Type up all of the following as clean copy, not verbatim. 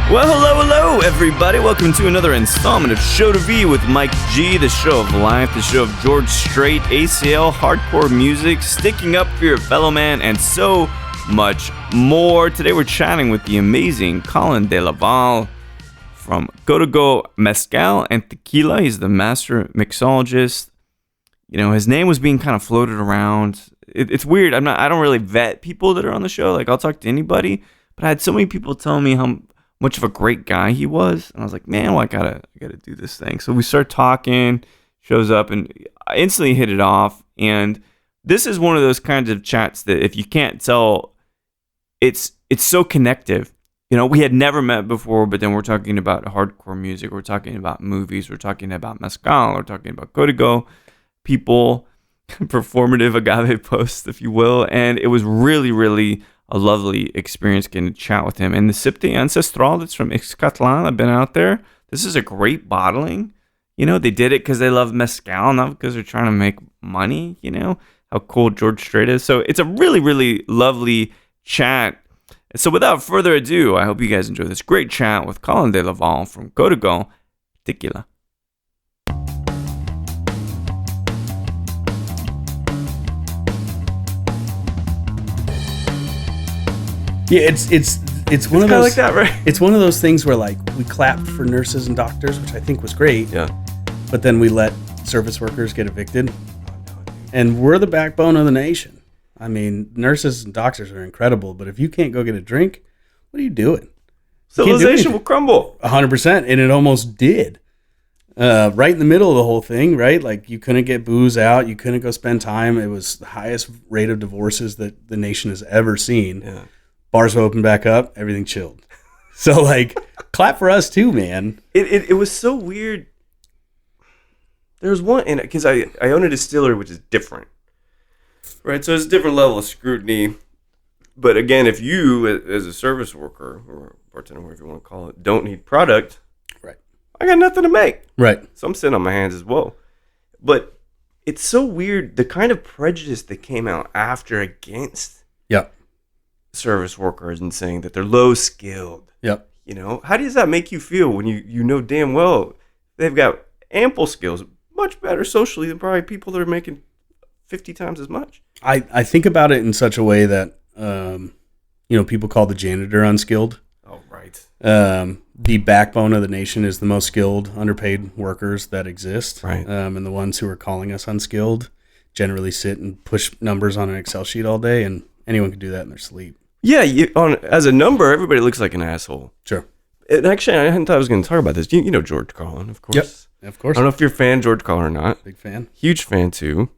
Well, hello, everybody. Welcome to another installment of Show to V with Mike G, the show of life, the show of George Strait, ACL, hardcore music, sticking up for your fellow man, and so much more. Today we're chatting with the amazing Collin De Laval from Codigo Mezcal and Tequila. He's the master mixologist. You know, his name was being kind of floated around. It's weird. I don't really vet people that are on the show. Like, I'll talk to anybody, but I had so many people tell me how much of a great guy he was, and I was like, man, well, I gotta do this thing. So we start talking, shows up, and I instantly hit it off. And this is one of those kinds of chats that, if you can't tell, it's so connective. You know, we had never met before, but then we're talking about hardcore music, we're talking about movies, we're talking about mezcal, we're talking about Codigo, people, performative agave posts, if you will, and it was really, really a lovely experience getting to chat with him. And the Codigo Ancestral that's from Ixcatlan, I've been out there. This is a great bottling. You know, they did it because they love mezcal, not because they're trying to make money. You know, how cool George Strait is. So it's a really, really lovely chat. So without further ado, I hope you guys enjoy this great chat with Collin De Laval from Codigo Tequila. Yeah, it's one of those like that, right? It's one of those things where, like, we clapped for nurses and doctors, which I think was great. Yeah. But then we let service workers get evicted, and we're the backbone of the nation. I mean, nurses and doctors are incredible, but if you can't go get a drink, what are you doing? Civilization will crumble. 100%, and it almost did. Right in the middle of the whole thing, right? Like, you couldn't get booze out, you couldn't go spend time. It was the highest rate of divorces that the nation has ever seen. Yeah. Bars will open back up, everything chilled. So, like, clap for us too, man. It was so weird. There was one, and because I own a distillery, which is different, right? So it's a different level of scrutiny. But again, if you, as a service worker or bartender, whatever you want to call it, don't need product, Right. I got nothing to make. Right. So I'm sitting on my hands as well. But it's so weird, the kind of prejudice that came out after against Yep. service workers and saying that they're low skilled. Yep. You know, how does that make you feel when you know damn well they've got ample skills, much better socially than probably people that are making 50 times as much? I think about it in such a way that, people call the janitor unskilled. Oh, right. The backbone of the nation is the most skilled, underpaid workers that exist. Right. And the ones who are calling us unskilled generally sit and push numbers on an Excel sheet all day, and anyone can do that in their sleep. Yeah, as a number, everybody looks like an asshole. Sure. And actually, I hadn't thought I was going to talk about this. You know George Collin, of course. Yep, of course. I don't know if you're a fan of George Collin or not. Big fan. Huge fan, too.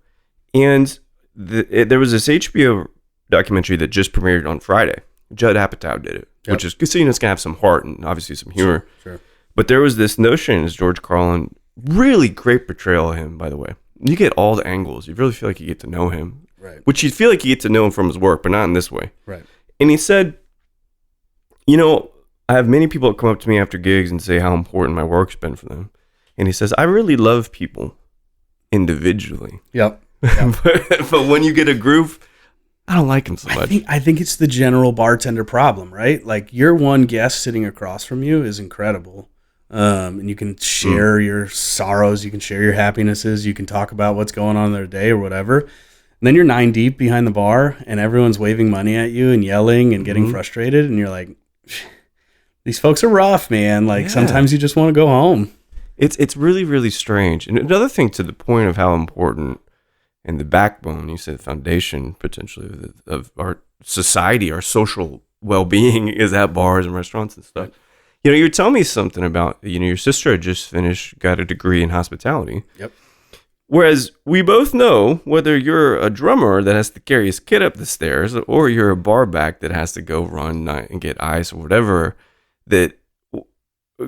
And there was this HBO documentary that just premiered on Friday. Judd Apatow did it, which is, so, it's going to have some heart and obviously some humor. Sure. But there was this notion, as George Collin, really great portrayal of him, by the way. You get all the angles. You really feel like you get to know him. Right. Which you feel like you get to know him from his work, but not in this way. Right. And he said, I have many people that come up to me after gigs and say how important my work's been for them. And he says, I really love people individually. Yep. but when you get a group, I don't like them so much. I think it's the general bartender problem, right? Like, your one guest sitting across from you is incredible. And you can share your sorrows, you can share your happinesses, you can talk about what's going on in their day or whatever. And then you're 9 deep behind the bar and everyone's waving money at you and yelling and getting frustrated. And you're like, these folks are rough, man. Like, sometimes you just want to go home. It's really, really strange. And another thing, to the point of how important and the backbone, you said the foundation potentially of our society, our social well-being is at bars and restaurants and stuff. You know, you're telling me something about, your sister had just got a degree in hospitality. Yep. Whereas we both know, whether you're a drummer that has to carry his kid up the stairs or you're a bar back that has to go run and get ice or whatever, that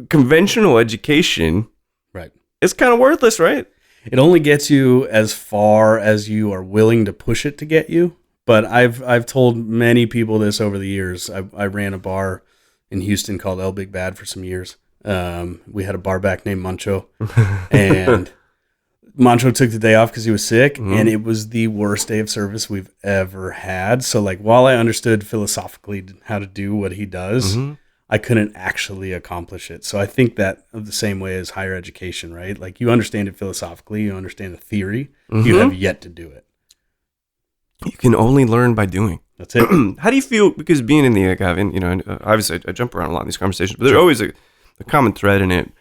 conventional education Right. is kind of worthless, right? It only gets you as far as you are willing to push it to get you. But I've told many people this over the years. I ran a bar in Houston called El Big Bad for some years. We had a bar back named Mancho, and Mancho took the day off because he was sick, and it was the worst day of service we've ever had. So, like, while I understood philosophically how to do what he does, I couldn't actually accomplish it. So I think that of the same way as higher education, right? Like, you understand it philosophically, you understand the theory, you have yet to do it. You can only learn by doing. That's it. How do you feel? Because being in the agave, and, you know, obviously I jump around a lot in these conversations, but there's always a common thread in it.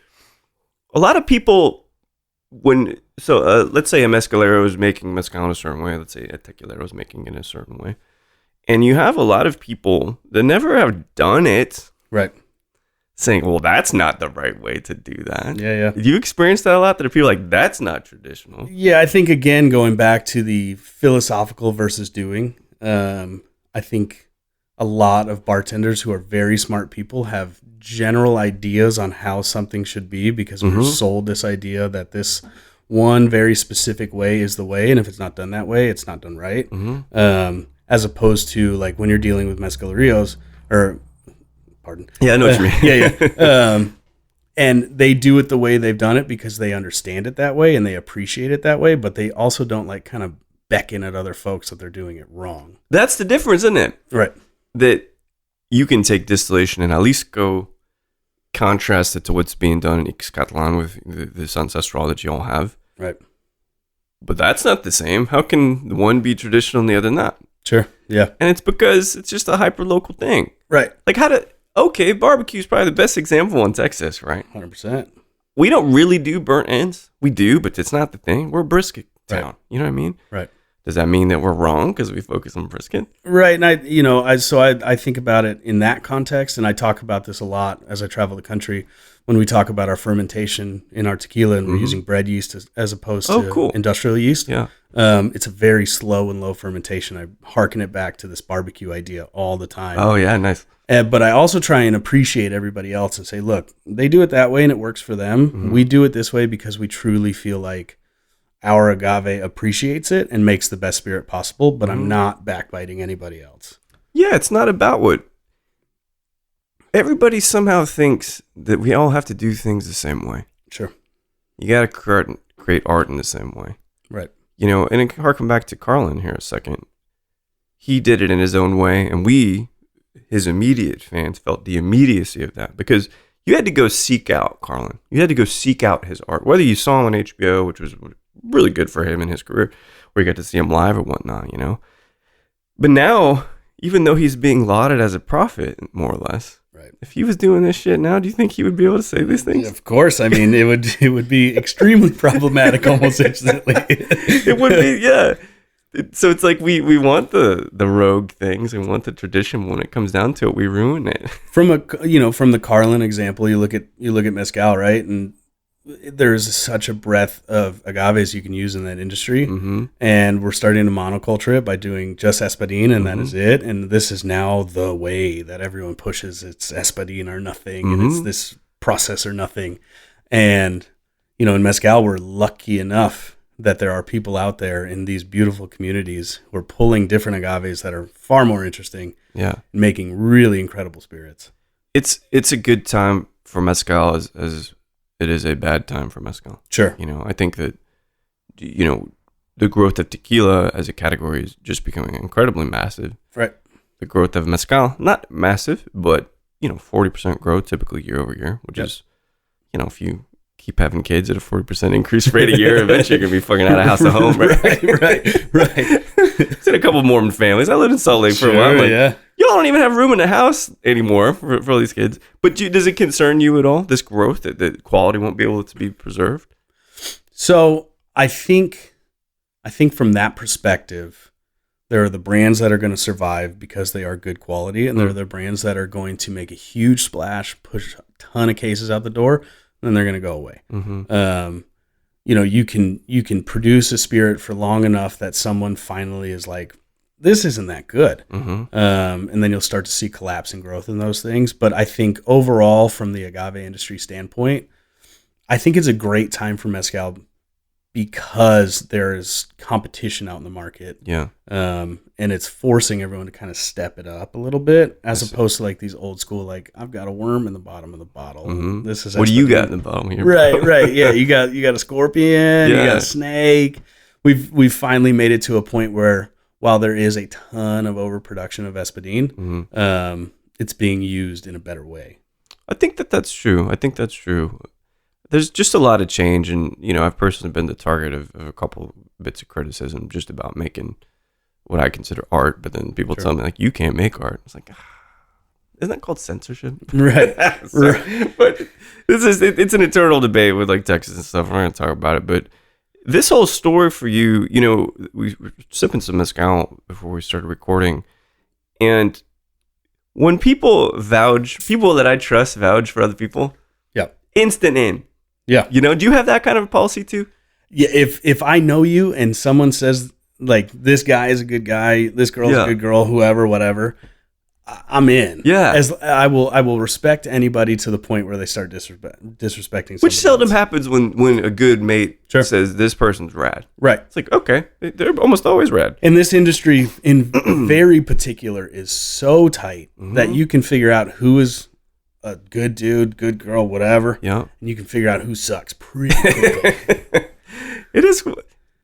A lot of people, let's say a mezcalero is making mezcal in a certain way. Let's say a tequilero is making it in a certain way. And you have a lot of people that never have done it. Right. Saying, well, that's not the right way to do that. Yeah. Do you experience that a lot? That are people like, that's not traditional? Yeah, I think, again, going back to the philosophical versus doing, I think a lot of bartenders who are very smart people have general ideas on how something should be because we're sold this idea that this one very specific way is the way, and if it's not done that way, it's not done right. As opposed to, like, when you're dealing with mezcaleros, or... Pardon. Yeah, I know what you mean. Yeah. And they do it the way they've done it because they understand it that way and they appreciate it that way, but they also don't, like, kind of beckon at other folks that they're doing it wrong. That's the difference, isn't it? Right. That you can take distillation and at least go contrast it to what's being done in Ixcatlan with this ancestral that you all have. Right. But that's not the same. How can the one be traditional and the other not? Sure. Yeah. And it's because it's just a hyper-local thing. Right. Like, okay, barbecue is probably the best example in Texas, right? 100%. We don't really do burnt ends. We do, but it's not the thing. We're a brisket town. Right. You know what I mean? Right. Does that mean that we're wrong because we focus on brisket? Right. And I think about it in that context, and I talk about this a lot as I travel the country when we talk about our fermentation in our tequila, and we're using bread yeast as opposed to industrial yeast. Yeah. It's a very slow and low fermentation. I hearken it back to this barbecue idea all the time. Oh, yeah. Nice. But I also try and appreciate everybody else and say, look, they do it that way and it works for them. We do it this way because we truly feel like our agave appreciates it and makes the best spirit possible, but I'm not backbiting anybody else. Yeah, it's not about what everybody somehow thinks that we all have to do things the same way. Sure. You got to create art in the same way. Right. You know, and it can harken back to Collin here a second. He did it in his own way, and we, his immediate fans, felt the immediacy of that because you had to go seek out Collin. You had to go seek out his art, whether you saw him on HBO, which was really good for him in his career, or you got to see him live or whatnot, you know. But now, even though he's being lauded as a prophet, more or less, right? If he was doing this shit now, do you think he would be able to say these things? Of course. I mean, it would be extremely problematic almost instantly. It would be, yeah. So it's like we want the rogue things and want the tradition. When it comes down to it, we ruin it. From the Collin example, you look at mezcal, right? And there's such a breadth of agaves you can use in that industry. And we're starting to monoculture it by doing just espadín, and that is it. And this is now the way that everyone pushes. It's espadín or nothing, and it's this process or nothing. And, in mezcal, we're lucky enough that there are people out there in these beautiful communities who are pulling different agaves that are far more interesting, and making really incredible spirits. It's a good time for mezcal as it is a bad time for mezcal. Sure. I think that, the growth of tequila as a category is just becoming incredibly massive. Right. The growth of mezcal, not massive, but, 40% growth typically year over year, which is, if you keep having kids at a 40% increase rate a year, eventually you're going to be fucking out of house at home, right? Right. It's in a couple Mormon families. I lived in Salt Lake for a while. Yeah. Y'all don't even have room in the house anymore for all these kids. But does it concern you at all, this growth, that the quality won't be able to be preserved? So I think from that perspective, there are the brands that are going to survive because they are good quality, and there are the brands that are going to make a huge splash, push a ton of cases out the door, and then they're going to go away. You can produce a spirit for long enough that someone finally is like, this isn't that good. Mm-hmm. And then you'll start to see collapse and growth in those things. But I think overall, from the agave industry standpoint, I think it's a great time for mezcal because there's competition out in the market. Yeah. And it's forcing everyone to kind of step it up a little bit, as opposed to like these old school, like, I've got a worm in the bottom of the bottle. Mm-hmm. This is what do you got in the bottom here? Right. Yeah. You got a scorpion, you got a snake. We've finally made it to a point where, while there is a ton of overproduction of espadín, it's being used in a better way. I think that's true. There's just a lot of change, and I've personally been the target of a couple bits of criticism just about making what I consider art, but then people tell me, like, you can't make art. It's like, isn't that called censorship? Right. Right. But it's an eternal debate with like Texas and stuff. We're going to talk about it, but this whole story for you, we were sipping some mezcal before we started recording, and when people that I trust vouch for other people, instant in. Yeah. Do you have that kind of policy too? Yeah. If I know you and someone says, like, this guy is a good guy, this girl's a good girl, whoever, whatever, I'm in. Yeah. As I will respect anybody to the point where they start disrespecting. Which seldom else. happens when a good mate says this person's rad. Right. It's like, okay, they're almost always rad. And this industry, in very particular, is so tight that you can figure out who is a good dude, good girl, whatever. Yeah. And you can figure out who sucks pretty quickly. It is.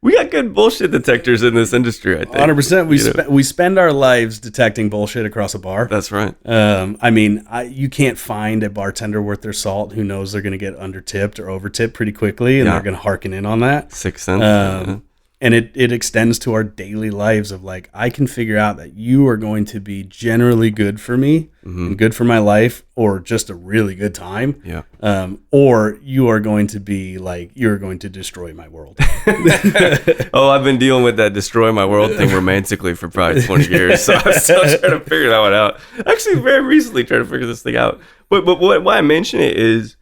We got good bullshit detectors in this industry, I think. 100%. We spend our lives detecting bullshit across a bar. That's right. You can't find a bartender worth their salt who knows they're going to get under-tipped or over-tipped pretty quickly, and they're going to hearken in on that. Sixth sense. And it extends to our daily lives of, like, I can figure out that you are going to be generally good for me and good for my life, or just a really good time. Yeah. Or you are going to be like, you're going to destroy my world. Oh, I've been dealing with that destroy my world thing romantically for probably 20 years. So I'm still trying to figure that one out. Actually, very recently trying to figure this thing out. But why I mention it is,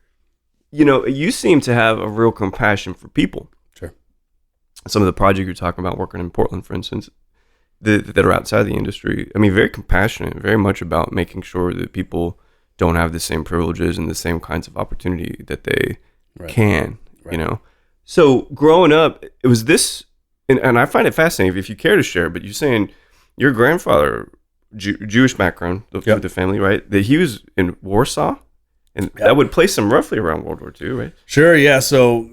you seem to have a real compassion for people. Some of the projects you're talking about, working in Portland, for instance, that are outside the industry, very compassionate, very much about making sure that people don't have the same privileges and the same kinds of opportunity that they can, So growing up, it was this, and I find it fascinating, if you care to share, but you're saying your grandfather, Jewish background with the family, right? That he was in Warsaw, and that would place him roughly around World War II, right? Sure, yeah. So,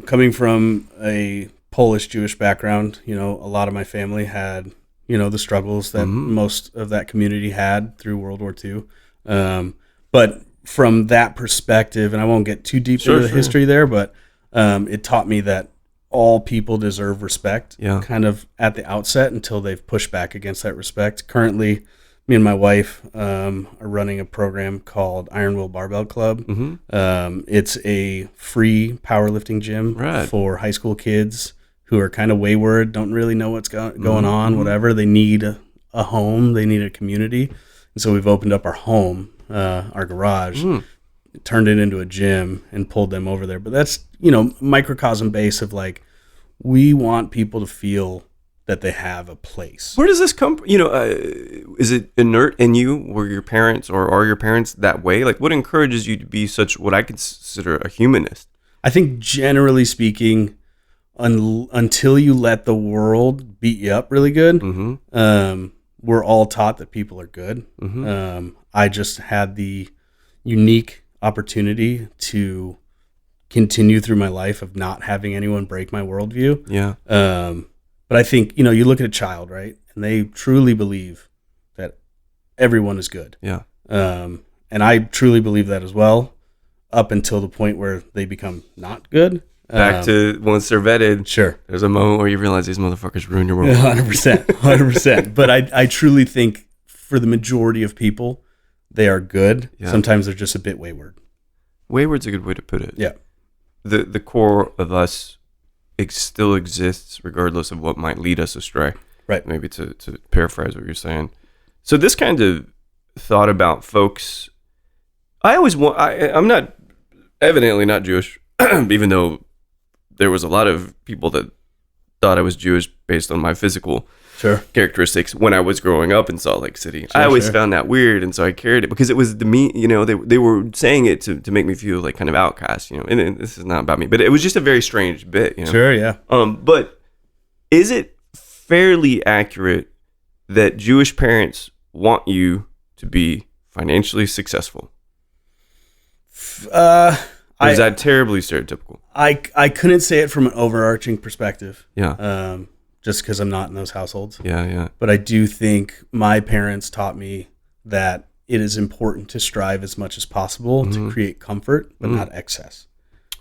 coming from a Polish Jewish background, a lot of my family had, the struggles that most of that community had through World War II. But from that perspective, and I won't get too deep into the history there, but it taught me that all people deserve respect kind of at the outset until they've pushed back against that respect. Currently, me and my wife are running a program called Iron Will Barbell Club. It's a free powerlifting gym for high school kids who are kind of wayward, don't really know what's going on, whatever. They need a home, they need a community. And so we've opened up our home, our garage, turned it into a gym, and pulled them over there. But that's, microcosm base of, like, we want people to feel that they have a place. Where does this come from? Is it inert in you? Were your parents, or are your parents that way? Like, what encourages you to be such what I consider a humanist? I think generally speaking, until you let the world beat you up really good, we're all taught that people are good. I just had the unique opportunity to continue through my life of not having anyone break my worldview. Yeah. But I think, you look at a child, right? And they truly believe that everyone is good. Yeah. And I truly believe that as well, up until the point where they become not good. Back to once they're vetted. Sure. There's a moment where you realize these motherfuckers ruin your world. 100%. But I truly think for the majority of people, they are good. Yeah. Sometimes they're just a bit wayward. Wayward's a good way to put it. Yeah. The core of us still exists regardless of what might lead us astray. Right. Maybe to paraphrase what you're saying. So this kind of thought about folks, I'm not, evidently not Jewish, even though there was a lot of people that thought I was Jewish based on my physical characteristics when I was growing up in Salt Lake City. I always found that weird, and so I carried it because it was they were saying it to make me feel like kind of outcast, and this is not about me, but it was just a very strange bit, Sure, yeah. But is it fairly accurate that Jewish parents want you to be financially successful? Or is that terribly stereotypical? I couldn't say it from an overarching perspective. Yeah. Just because I'm not in those households. Yeah. But I do think my parents taught me that it is important to strive as much as possible to create comfort, but not excess.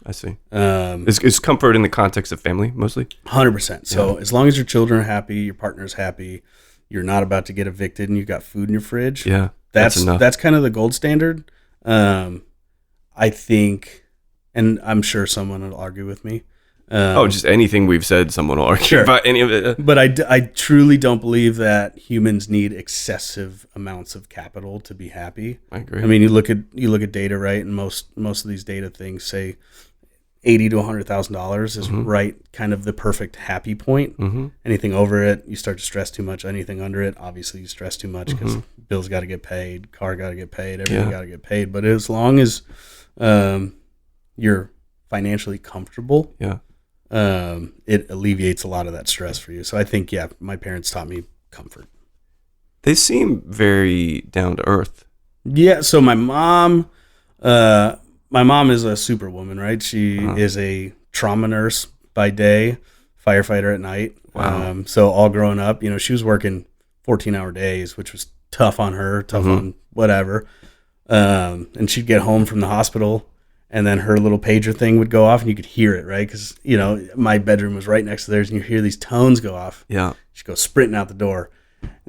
I see. Is comfort in the context of family mostly? 100%. So as long as your children are happy, your partner's happy, you're not about to get evicted, and you've got food in your fridge. Yeah, that's kind of the gold standard. I think, and I'm sure someone will argue with me. Just anything we've said, someone will argue about any of it. But I truly don't believe that humans need excessive amounts of capital to be happy. I agree. I mean, you look at data, right? And most of these data things say $80,000 to $100,000 is right, kind of the perfect happy point. Mm-hmm. Anything over it, you start to stress too much. Anything under it, obviously you stress too much because bills got to get paid, car got to get paid, everything got to get paid. But as long as you're financially comfortable, it alleviates a lot of that stress for you. So I think, my parents taught me comfort. They seem very down to earth. Yeah. So my mom is a superwoman, right? She is a trauma nurse by day, firefighter at night. Wow. So all growing up, she was working 14-hour days, which was tough on her, tough on whatever. And she'd get home from the hospital, and then her little pager thing would go off, and you could hear it, right? Because, my bedroom was right next to theirs, and you hear these tones go off. Yeah. She'd go sprinting out the door.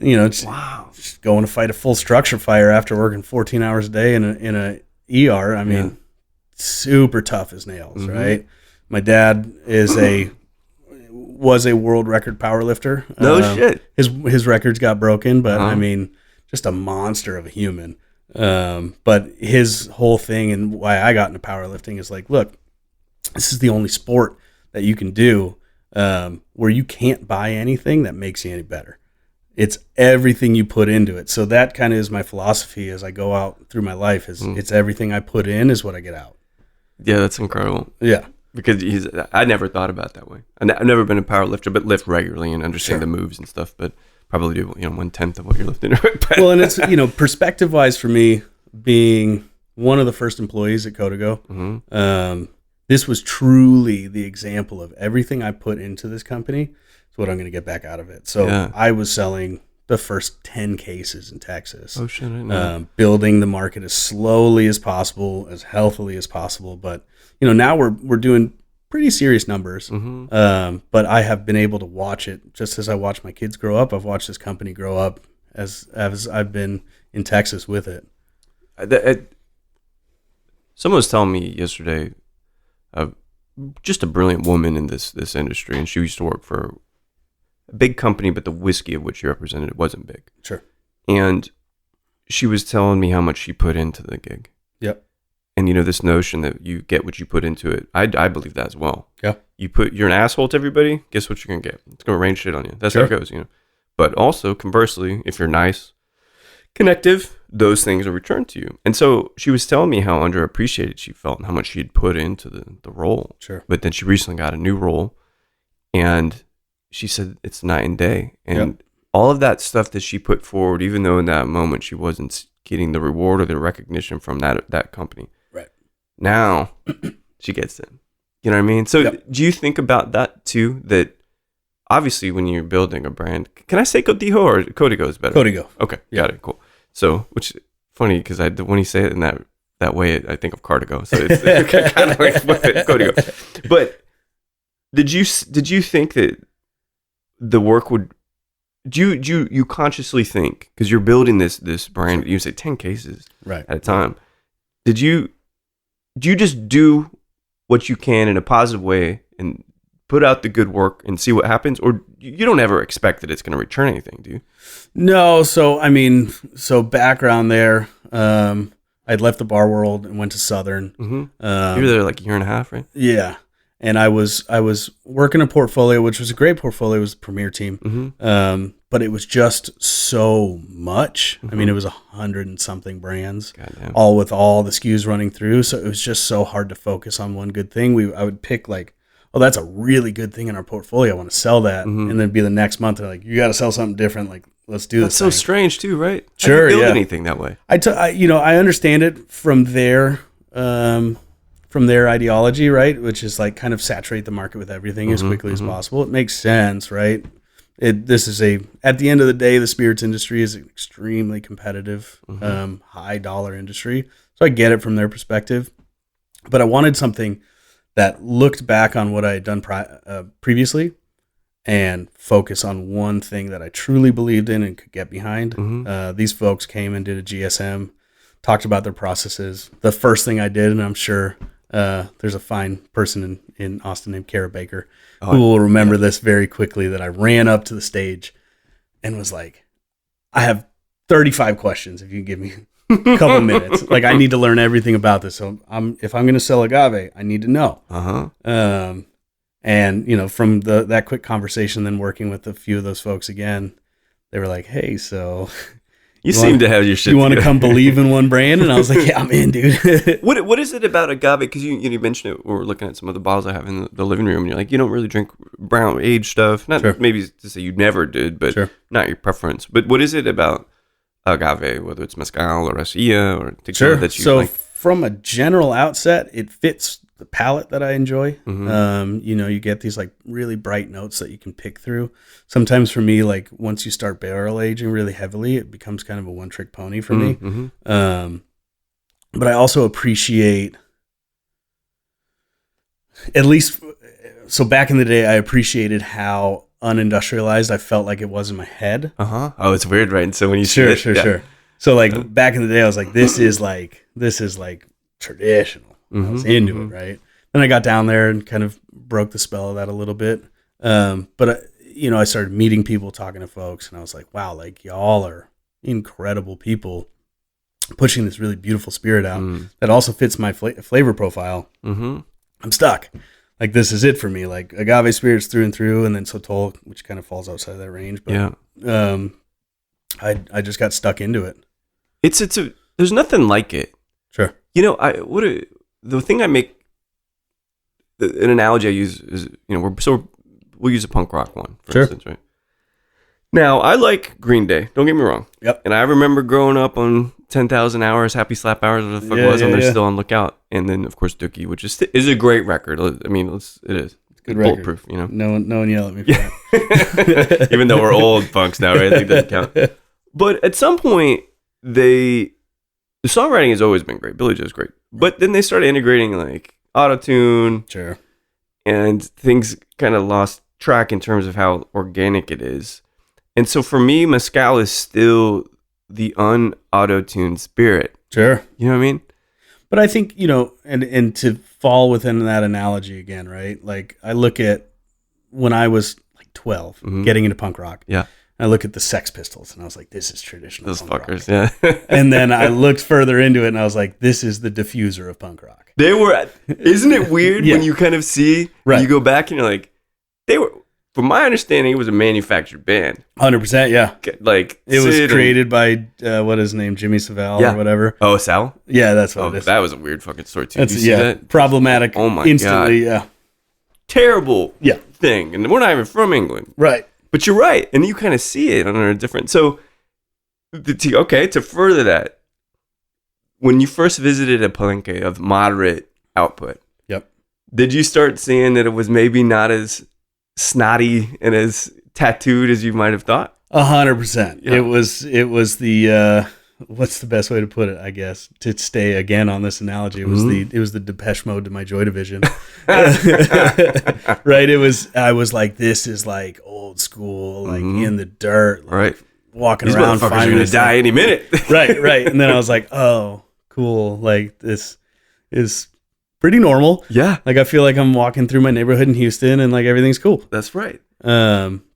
Just going to fight a full structure fire after working 14 hours a day in a ER. I mean, super tough as nails, right? My dad was a world record power lifter. No shit. His records got broken, but I mean, just a monster of a human. But his whole thing and why I got into powerlifting is like, look, this is the only sport that you can do where you can't buy anything that makes you any better. It's everything you put into it. So that kind of is my philosophy as I go out through my life is it's everything I put in is what I get out. Yeah, that's incredible. Yeah. Because I never thought about it that way. I've never been a power lifter, but lift regularly and understand the moves and stuff, but probably do 1/10 of what you're lifting. Well, and it's perspective wise for me, being one of the first employees at Codigo, this was truly the example of everything I put into this company is what I'm going to get back out of it. So I was selling the first 10 cases in Texas. Oh shit! I know. Building the market as slowly as possible, as healthily as possible, but now we're doing pretty serious numbers. But I have been able to watch it just as I watch my kids grow up. I've watched this company grow up as I've been in Texas with it. Someone was telling me yesterday, just a brilliant woman in this industry, and she used to work for a big company, but the whiskey of which she represented wasn't big. Sure. And she was telling me how much she put into the gig. Yep. And this notion that you get what you put into it, I believe that as well. Yeah. You're an asshole to everybody, guess what you're gonna get? It's gonna rain shit on you. That's how it goes, But also conversely, if you're nice, connective, those things are returned to you. And so she was telling me how underappreciated she felt and how much she had put into the role. Sure. But then she recently got a new role, and she said it's night and day. And all of that stuff that she put forward, even though in that moment she wasn't getting the reward or the recognition from that company. Right. Now she gets it. You know what I mean? So do you think about that too? That obviously when you're building a brand, can I say Codigo or Codigo is better? Codigo. Okay. Got it. Cool. So, which is funny because when you say it in that way, I think of Cardigo. So it's kind of like flip it, Codigo. But did you think that the work would? Do you consciously think, because you're building this brand, you say 10 cases right at a time? Do you just do what you can in a positive way and put out the good work and see what happens, or you don't ever expect that it's going to return anything, do you? No. So background there. I'd left the bar world and went to Southern. You were there like a year and a half, right? Yeah. and I was working a portfolio, which was a great portfolio. It was the premier team. But it was just so much. I mean, it was 100 and something brands, all with all the SKUs running through. So it was just so hard to focus on one good thing. I would pick like, oh, that's a really good thing in our portfolio. I want to sell that. And then be the next month, they're like, you got to sell something different. Like, let's do this. That's so strange too, right? Sure. How do you build anything that way? I understand it from their ideology, right? Which is like kind of saturate the market with everything as quickly as possible. It makes sense, right? At the end of the day, the spirits industry is an extremely competitive, high dollar industry. So I get it from their perspective, but I wanted something that looked back on what I had done previously and focus on one thing that I truly believed in and could get behind. These folks came and did a GSM, talked about their processes. The first thing I did, and I'm sure there's a fine person in Austin named Kara Baker who will remember this very quickly, that I ran up to the stage and was like, I have 35 questions if you give me a couple minutes. Like, I need to learn everything about this. So if I'm going to sell agave, I need to know. And, from that quick conversation, then working with a few of those folks again, they were like, hey, so... You seem to have your shit. You want to come believe in one brand? And I was like, yeah, I'm in, dude. What is it about agave? Because you mentioned it. We're looking at some of the bottles I have in the living room, and you're like, you don't really drink brown aged stuff. Not maybe to say you never did, but not your preference. But what is it about agave, whether it's mezcal or raicilla or tequila that you like? From a general outset, it fits the palate that I enjoy. You get these like really bright notes that you can pick through. Sometimes for me, like once you start barrel aging really heavily, it becomes kind of a one trick pony for me. But I also appreciate, at least, so back in the day, I appreciated how unindustrialized I felt like it was in my head. Oh, it's weird, right? And so when you sure. So like back in the day, I was like, this is like traditional. I was into it, right? Then I got down there and kind of broke the spell of that a little bit. But I started meeting people, talking to folks, and I was like, wow, like y'all are incredible people pushing this really beautiful spirit out that also fits my flavor profile. I'm stuck. Like, this is it for me. Like, agave spirits through and through, and then Sotol, which kind of falls outside of that range. But I just got stuck into it. There's nothing like it. Sure. The thing I make, an analogy I use is, we'll use a punk rock one, for instance, right? Now, I like Green Day. Don't get me wrong. Yep. And I remember growing up on 10,000 Hours, Happy Slap Hours, whatever the fuck it was, when they're still on Lookout. And then, of course, Dookie, which is a great record. I mean, it is. It's good bulletproof, No one yell at me for that. Even though we're old punks now, right? I think that doesn't count. But at some point, the songwriting has always been great. Billy Joe's great. But then they started integrating like auto-tune. Sure. And things kind of lost track in terms of how organic it is. And so for me, mezcal is still the un-auto-tuned spirit. Sure. You know what I mean? But I think, and to fall within that analogy again, right? Like, I look at when I was like 12, getting into punk rock. Yeah. I look at the Sex Pistols and I was like, this is traditional Those punk fuckers, rock. yeah. And then I looked further into it and I was like, this is the diffuser of punk rock. They were, isn't it weird when you kind of see, you go back and you're like, they were, from my understanding, it was a manufactured band. 100%, yeah. Like, it was created by, what is his name, Jimmy Savile or whatever. Oh, Sal? Yeah, that's what it is. That was a weird fucking story too. That's, that? Problematic. Oh my instantly, God. Terrible thing. And we're not even from England. Right. But you're right, and you kind of see it on a different. So, to further that, when you first visited a palenque of moderate output, did you start seeing that it was maybe not as snotty and as tattooed as you might have thought? 100%. It was the what's the best way to put it? I guess to stay again on this analogy, it was the Depeche Mode to my Joy Division. Right? I was like, this is like old school, like in the dirt, like right? Walking These around, motherfuckers are gonna die any minute. right. And then I was like, oh, cool. Like, this is pretty normal. Yeah. Like, I feel like I'm walking through my neighborhood in Houston and like everything's cool. That's right.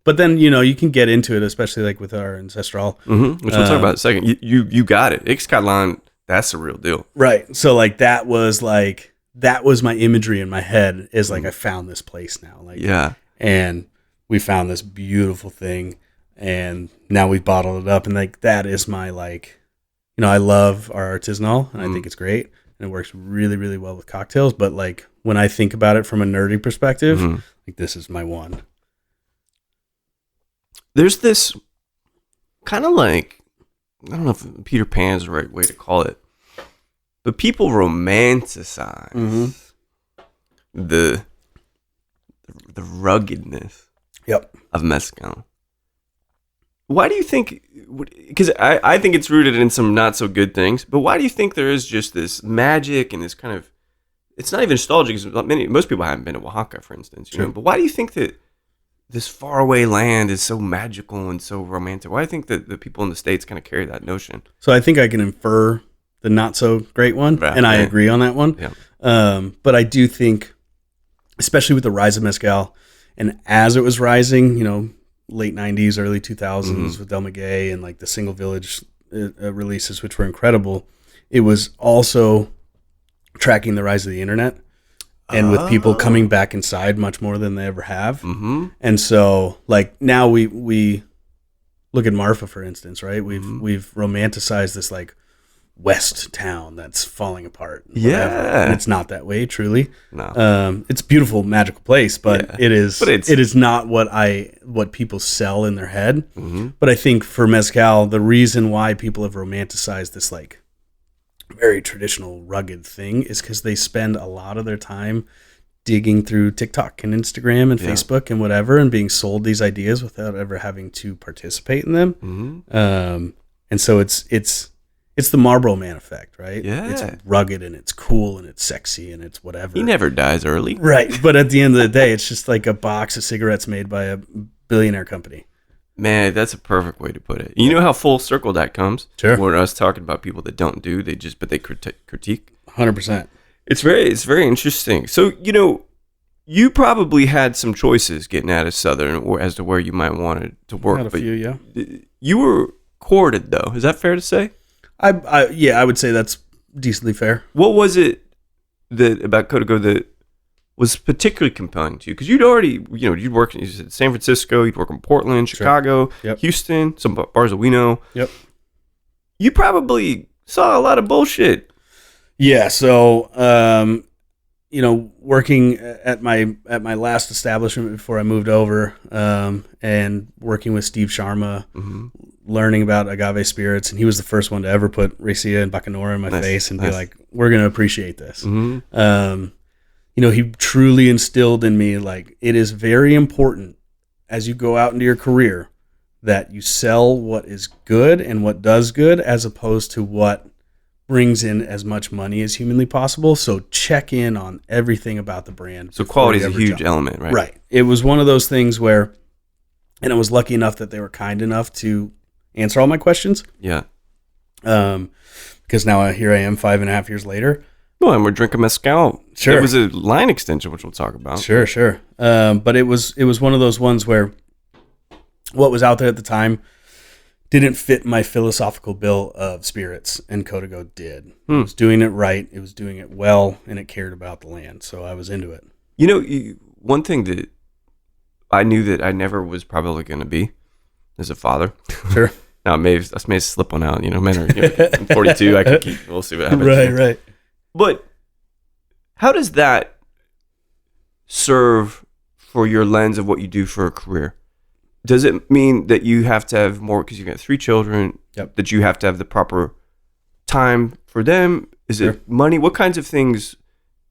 But then, you can get into it, especially like with our Ancestral. Which we'll talk about in a second. You got it. Ixcatlan, that's the real deal. Right. So like that was like that was my imagery in my head, is like, I found this place now. Like, Yeah. and we found this beautiful thing, and now we've bottled it up. And like, that is my, like, you know, I love our artisanal, and I think it's great, and it works really, really well with cocktails. But like, when I think about it from a nerdy perspective, like, this is my one. There's this kind of like, I don't know if Peter Pan is the right way to call it, but people romanticize the ruggedness of mezcal. Why do you think? Because I think it's rooted in some not so good things, but why do you think there is just this magic and this kind of? It's not even nostalgic. Because most people haven't been to Oaxaca, for instance. You know? But why do you think that this faraway land is so magical and so romantic? Why do you think that the people in the States kind of carry that notion? So I think I can infer the not so great one, Right, and I agree on that one. Yeah. But I do think, especially with the rise of mezcal, and as it was rising, you know, late 90s, early 2000s with Del Maguey and like the Single Village releases, which were incredible, it was also tracking the rise of the internet, and with people coming back inside much more than they ever have. And so like, now we look at Marfa, for instance, right? We've romanticized this like West town that's falling apart. Yeah. And it's not that way, truly. No. It's a beautiful, magical place, but Yeah. it is not what people sell in their head. But I think for mezcal, the reason why people have romanticized this like very traditional, rugged thing is because they spend a lot of their time digging through TikTok and Instagram and Facebook and whatever, and being sold these ideas without ever having to participate in them. And so it's the Marlboro Man effect, right? Yeah. It's rugged and it's cool and it's sexy and it's whatever. He never dies early. Right. But at the end of the day, it's just like a box of cigarettes made by a billionaire company. Man, that's a perfect way to put it. You know how full circle that comes? Sure. When us talking about people that don't do, they critique. 100%. It's very interesting. So, you know, you probably had some choices getting out of Southern or as to where you might want it to work. Had a few, yeah. You were courted, though. Is that fair to say? I would say that's decently fair. What was it about Codigo that was particularly compelling to you? Because you'd already, you know, you'd work in San Francisco, you'd work in Portland, Chicago, Houston, some bars that we know. Yep. You probably saw a lot of bullshit. Yeah. So, you know, working at my last establishment before I moved over, and working with Steve Sharma, learning about agave spirits, and he was the first one to ever put Raicilla and Bacanora in my face and be like, "We're gonna appreciate this." You know, he truly instilled in me, like, it is very important as you go out into your career that you sell what is good and what does good, as opposed to what brings in as much money as humanly possible. So check in on everything about the brand. So quality is a huge element, right? Right. It was one of those things where, and I was lucky enough that they were kind enough to answer all my questions. Yeah. Because now here I am 5.5 years later. Well, and we're drinking mezcal. Sure. It was a line extension, which we'll talk about. Sure. But it was one of those ones where what was out there at the time didn't fit my philosophical bill of spirits, and Codigo did. It was doing it right, it was doing it well, and it cared about the land, so I was into it. You know, one thing that I knew that I never was probably going to be is a father. Sure. Now, I may slip one out, you know, men are, I'm 42, I can keep, we'll see what happens. Right. But how does that serve for your lens of what you do for a career? Does it mean that you have to have more, because you got 3 children, that you have to have the proper time for them? Is it money? What kinds of things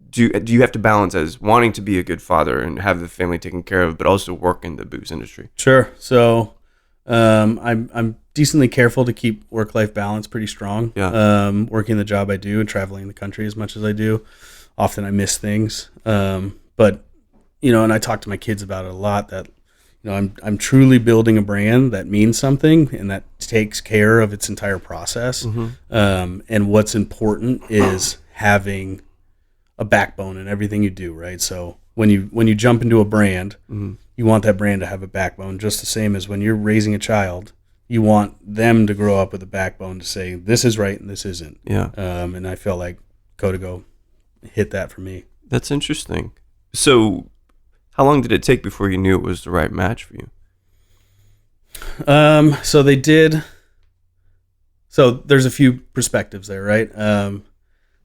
do you have to balance as wanting to be a good father and have the family taken care of, but also work in the booze industry? Sure. So I'm decently careful to keep work-life balance pretty strong. Yeah. Working the job I do and traveling the country as much as I do. Often I miss things. But, you know, and I talk to my kids about it a lot, that, you know, I'm truly building a brand that means something and that takes care of its entire process. And what's important is having a backbone in everything you do, right? So when you jump into a brand, you want that brand to have a backbone, just the same as when you're raising a child, you want them to grow up with a backbone to say, this is right and this isn't. Yeah. And I feel like Codigo hit that for me. That's interesting. So how long did it take before you knew it was the right match for you? So they did. So there's a few perspectives there, right?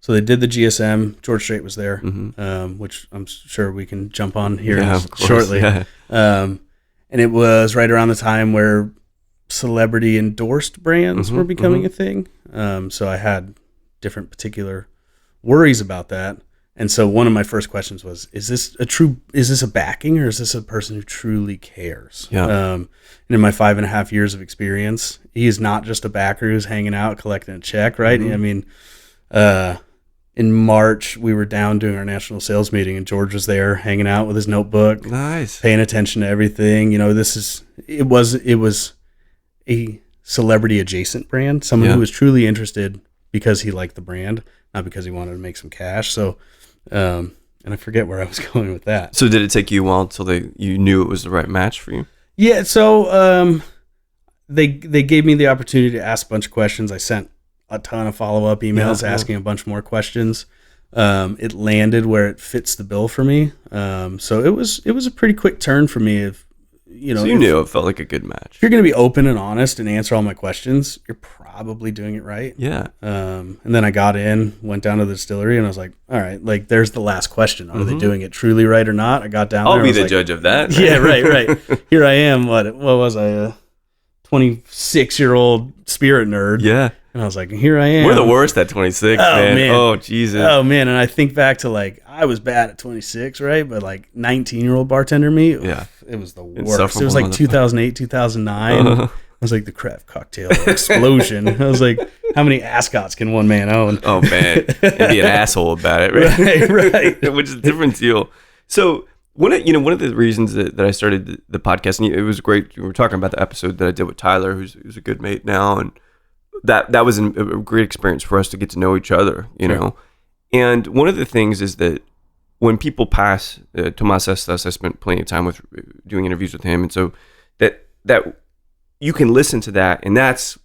So they did the GSM. George Strait was there, which I'm sure we can jump on here shortly. Yeah. And it was right around the time where celebrity endorsed brands were becoming a thing. So I had different particular worries about that. And so one of my first questions was, is this a backing, or is this a person who truly cares? Yeah. And in my 5.5 years of experience, he is not just a backer who's hanging out, collecting a check, right? I mean, in March, we were down doing our national sales meeting, and George was there hanging out with his notebook, nice, paying attention to everything. You know, it was a celebrity adjacent brand, someone who was truly interested because he liked the brand, not because he wanted to make some cash. So, and I forget where I was going with that. So did it take you a while until you knew it was the right match for you? Yeah. So, they gave me the opportunity to ask a bunch of questions. I sent a ton of follow-up emails asking a bunch more questions. It landed where it fits the bill for me. So it was a pretty quick turn for me. So you knew it felt like a good match. If you're going to be open and honest and answer all my questions, you're probably doing it right. Yeah. And then I got in, went down to the distillery, and I was like, all right, like there's the last question. Are they doing it truly right or not? I got down there. I'll be the judge of that. Yeah, right. Here I am. What was I? A 26-year-old spirit nerd. Yeah. And I was like, here I am. We're the worst at 26, man. Oh, Jesus. Oh, man. And I think back to, like, I was bad at 26, right? But, like, 19-year-old bartender me, it was the worst. It was like 2008, 2009. It was like the craft cocktail explosion. I was like, how many ascots can one man own? Oh, man. And be an asshole about it, right? Right. Which is a different deal. So, one of the reasons that I started the podcast, and it was great, we were talking about the episode that I did with Tyler, who's a good mate now, and that was a great experience for us to get to know each other, you know. And one of the things is that when people pass Tomas Estas, I spent plenty of time with doing interviews with him, and so that you can listen to that, and that's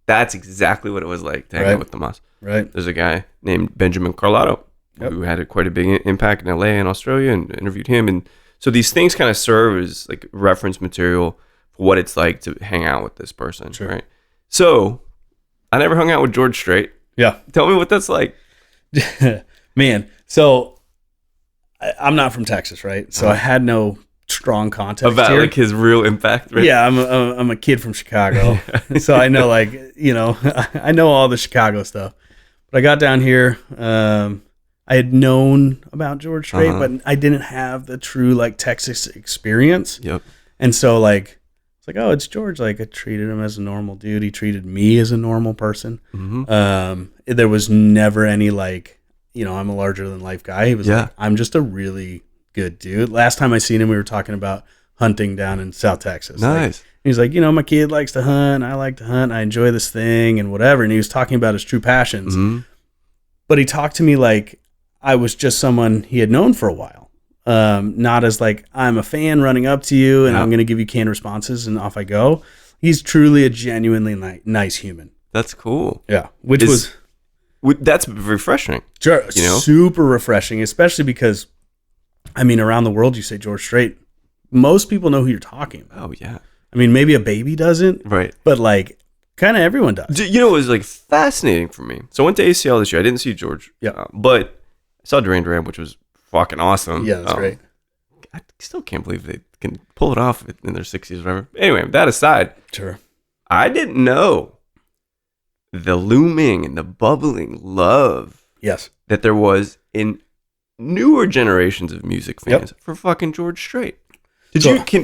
exactly what it was like to hang out with Tomas. Right. There's a guy named Benjamin Carlotto who had quite a big impact in LA and Australia, and interviewed him, and so these things kind of serve as like reference material for what it's like to hang out with this person, right? So I never hung out with George Strait. Yeah. Tell me what that's like. Man, so I'm not from Texas, right? So I had no strong context about here. Like his real impact, right? Yeah, I'm a kid from Chicago. So I know, like, I know all the Chicago stuff. But I got down here, I had known about George Strait, but I didn't have the true, like, Texas experience. Yep. And so, like, it's like, oh, it's George. Like, I treated him as a normal dude. He treated me as a normal person. There was never any, like, I'm a larger than life guy. He was like, I'm just a really good dude. Last time I seen him, we were talking about hunting down in South Texas. Nice. Like, he's like, my kid likes to hunt. I like to hunt. I enjoy this thing and whatever. And he was talking about his true passions. But he talked to me like I was just someone he had known for a while. Not as like, I'm a fan running up to you and I'm going to give you canned responses and off I go. He's truly a genuinely nice human. That's cool. Yeah. That's refreshing. Sure, super refreshing, especially because, I mean, around the world, you say George Strait, most people know who you're talking about. Oh, yeah. I mean, maybe a baby doesn't. Right. But like, kind of everyone does. It was like fascinating for me. So I went to ACL this year. I didn't see George. Yeah. But I saw Duran Duran, which was fucking awesome. Yeah, that's great. I still can't believe they can pull it off in their 60s or whatever. Anyway, that aside. Sure. I didn't know the looming and the bubbling love that there was in newer generations of music fans for fucking George Strait.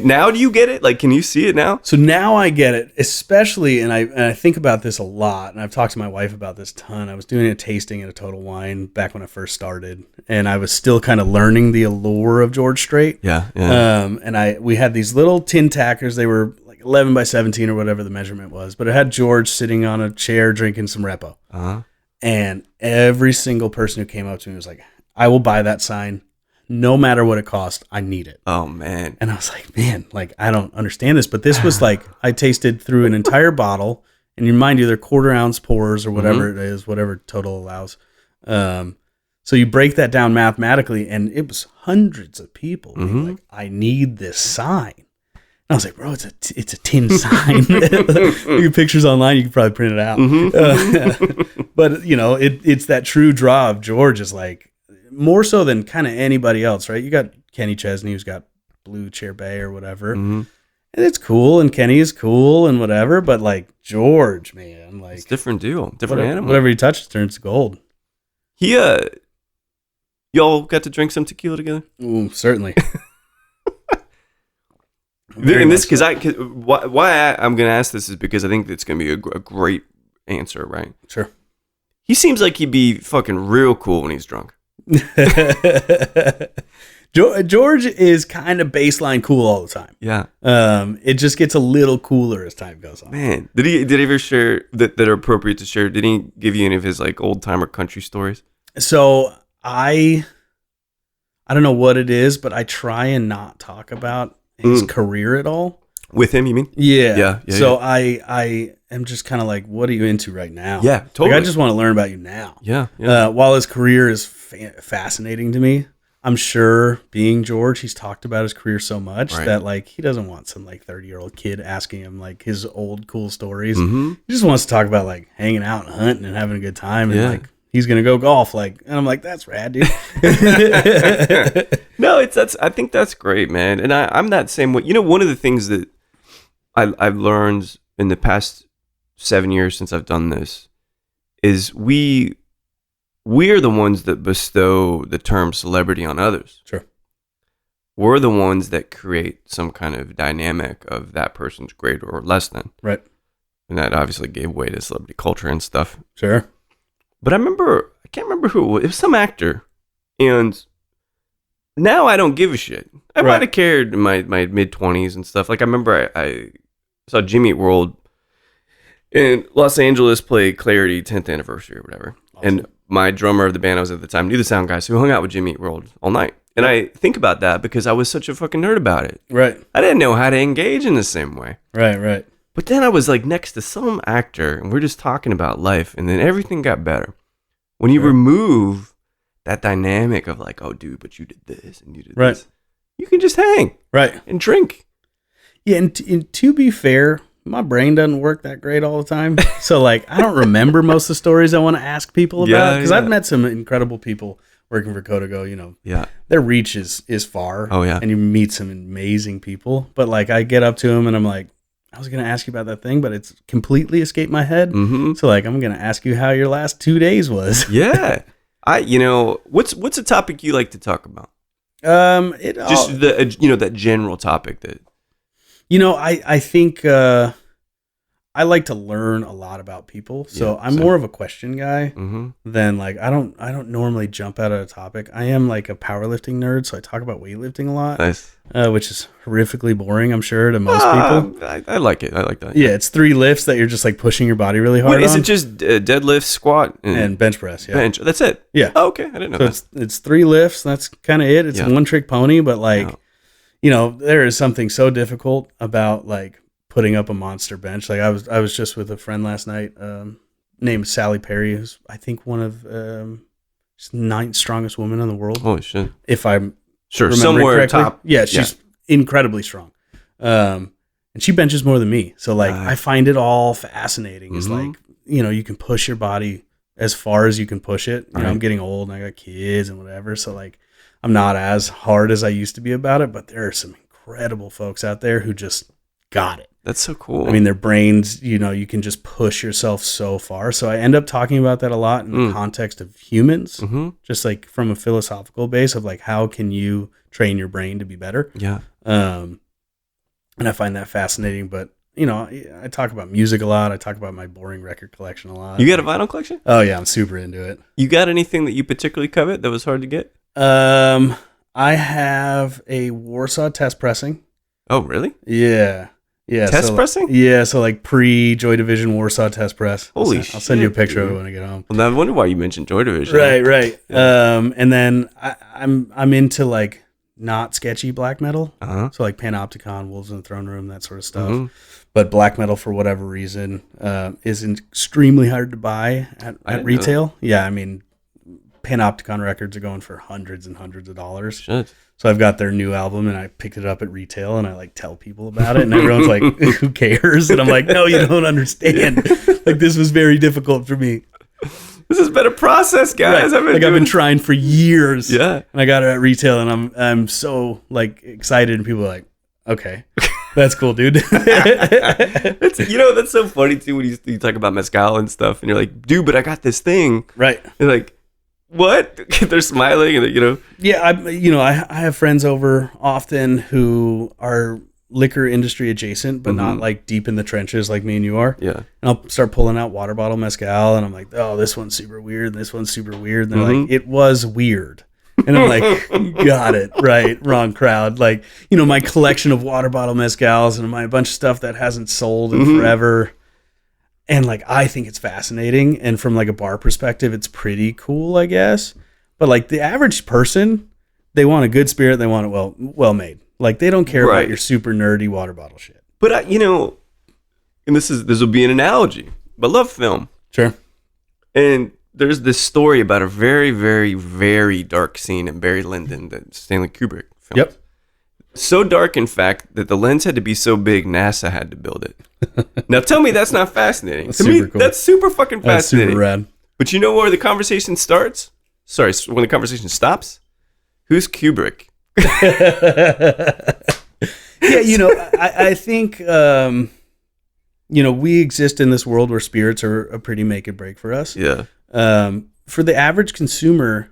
Now do you get it? Like, can you see it now? So now I get it, especially, and I think about this a lot, and I've talked to my wife about this a ton. I was doing a tasting at a Total Wine back when I first started, and I was still kind of learning the allure of George Strait. Yeah. And we had these little tin tackers. They were like 11 by 17 or whatever the measurement was, but it had George sitting on a chair drinking some Repo. And every single person who came up to me was like, I will buy that sign. No matter what it costs, I need it. Oh, man. And I was like, man, like, I don't understand this. But this was like, I tasted through an entire bottle. And you mind you, they're 1/4 ounce pours or whatever it is, whatever total allows. So So you break that down mathematically, and it was hundreds of people being like, I need this sign. And I was like, bro, it's a tin sign. You get pictures online, you can probably print it out. But, you know, it's that true draw of George is like, more so than kind of anybody else, right? You got Kenny Chesney, who's got Blue Chair Bay or whatever. And it's cool, and Kenny is cool and whatever, but like George, man, like... It's a different deal, different animal. Whatever he touches turns to gold. Y'all got to drink some tequila together? Ooh, certainly. And this, why I'm going to ask this is because I think it's going to be a great answer, right? Sure. He seems like he'd be fucking real cool when he's drunk. George is kind of baseline cool all the time. Yeah. It just gets a little cooler as time goes on. Man, did he ever share that are appropriate to share? Did he give you any of his like old timer country stories? So I don't know what it is, but I try and not talk about his career at all. With him, you mean? Yeah. So I am just kind of like, what are you into right now? Yeah, totally. Like, I just want to learn about you now. Yeah. While his career is fascinating to me, I'm sure being George, he's talked about his career so much that like he doesn't want some like 30-year-old kid asking him like his old cool stories. He just wants to talk about like hanging out and hunting and having a good time and like he's gonna go golf, like, and I'm like, that's rad, dude. No, I think that's great, man. And I'm that same way. You know, one of the things that I've learned in the past 7 years since I've done this is we are the ones that bestow the term celebrity on others. Sure. We're the ones that create some kind of dynamic of that person's greater or less than. Right. And that obviously gave way to celebrity culture and stuff. Sure. But I can't remember who it was. It was some actor. And now I don't give a shit. I might have cared in my mid-20s and stuff. Like I remember I saw Jimmy Eat World in Los Angeles play Clarity 10th anniversary or whatever. Awesome. And my drummer of the band I was at the time knew the sound guy, so we hung out with Jimmy Eat World all night. And I think about that because I was such a fucking nerd about it. Right. I didn't know how to engage in the same way. Right. But then I was like next to some actor and we're just talking about life and then everything got better. When you remove that dynamic of like, oh dude, but you did this and you did this. You can just hang. Right. And drink. Yeah, and to be fair, my brain doesn't work that great all the time. So like I don't remember most of the stories I want to ask people about. Because I've met some incredible people working for Codigo, you know. Yeah. Their reach is far. Oh yeah. And you meet some amazing people. But like I get up to them and I'm like, I was going to ask you about that thing, but it's completely escaped my head. So like, I'm going to ask you how your last 2 days was. Yeah. What's a topic you like to talk about? Just that general topic that, I think, I like to learn a lot about people. So I'm more of a question guy than like, I don't normally jump out at a topic. I am like a powerlifting nerd. So I talk about weightlifting a lot. Nice. Which is horrifically boring, I'm sure, to most people. I like it. I like that. Yeah, it's 3 lifts that you're just like pushing your body really hard. Is it just deadlift, squat, and bench press? Yeah, bench. That's it. Yeah. Oh, okay, I didn't know that. It's 3 lifts. That's kind of it. It's a one trick pony, but like, there is something so difficult about like putting up a monster bench. Like I was just with a friend last night, named Sally Perry, who's I think one of 9th strongest women in the world. Holy shit! If I'm sure somewhere correctly. top. Yeah, she's incredibly strong, and she benches more than me. So like I find it all fascinating. Is like you can push your body as far as you can push it. You know, I'm getting old and I got kids and whatever. So like I'm not as hard as I used to be about it. But there are some incredible folks out there who just got it. That's so cool. I mean, their brains, you can just push yourself so far. So I end up talking about that a lot in the context of humans, just like from a philosophical base of like, how can you train your brain to be better? Yeah. And I find that fascinating, but I talk about music a lot. I talk about my boring record collection a lot. You got a vinyl collection? Oh yeah. I'm super into it. You got anything that you particularly covet that was hard to get? I have a Warsaw test pressing. Oh, really? Yeah. Yeah. Test pressing? Yeah. So like pre Joy Division Warsaw test press. Holy shit. I'll send you a picture of it when I get home. Well, I wonder why you mentioned Joy Division. Right. Yeah. And then I'm into like not sketchy black metal. So like Panopticon, Wolves in the Throne Room, that sort of stuff. But black metal, for whatever reason, is extremely hard to buy at retail. Yeah. I mean, Panopticon records are going for hundreds and hundreds of dollars. Shit. So I've got their new album, and I picked it up at retail, and I like tell people about it, and everyone's like, "Who cares?" And I'm like, "No, you don't understand. Like, this was very difficult for me. This has been a process, guys. Right. I've been trying for years. Yeah. And I got it at retail, and I'm so like excited, and people are like, "Okay, that's cool, dude." That's so funny too when you talk about mezcal and stuff, and you're like, "Dude, but I got this thing." Right. They're like, "What?" They're smiling, and Yeah, I have friends over often who are liquor industry adjacent, but not like deep in the trenches like me and you are. Yeah. And I'll start pulling out water bottle mezcal, and I'm like, "Oh, this one's super weird. This one's super weird." And they're like, "It was weird." And I'm like, "Got it. Right. Wrong crowd." Like, my collection of water bottle mezcals and a bunch of stuff that hasn't sold in forever. And like, I think it's fascinating. And from like a bar perspective, it's pretty cool, I guess. But like the average person, they want a good spirit. They want it well made. Like, they don't care about your super nerdy water bottle shit. But and this will be an analogy, but love film. Sure. And there's this story about a very, very, very dark scene in Barry Lyndon that Stanley Kubrick filmed. Yep. So dark, in fact, that the lens had to be so big, NASA had to build it. Now, tell me that's not fascinating. That's to super me, cool. that's super fucking fascinating. That's super rad. But you know where the conversation starts? Sorry, when the conversation stops? Who's Kubrick? Yeah, I think, we exist in this world where spirits are a pretty make or break for us. Yeah. For the average consumer,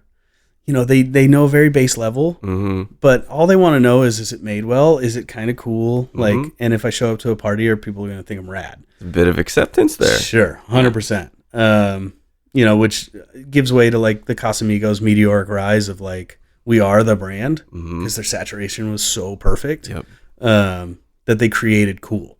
they know very base level, but all they want to know is it made well? Is it kind of cool? Like, and if I show up to a party, are people going to think I'm rad? A bit of acceptance there. Sure, 100%. Which gives way to like the Casamigos meteoric rise of like, we are the brand because their saturation was so perfect that they created cool.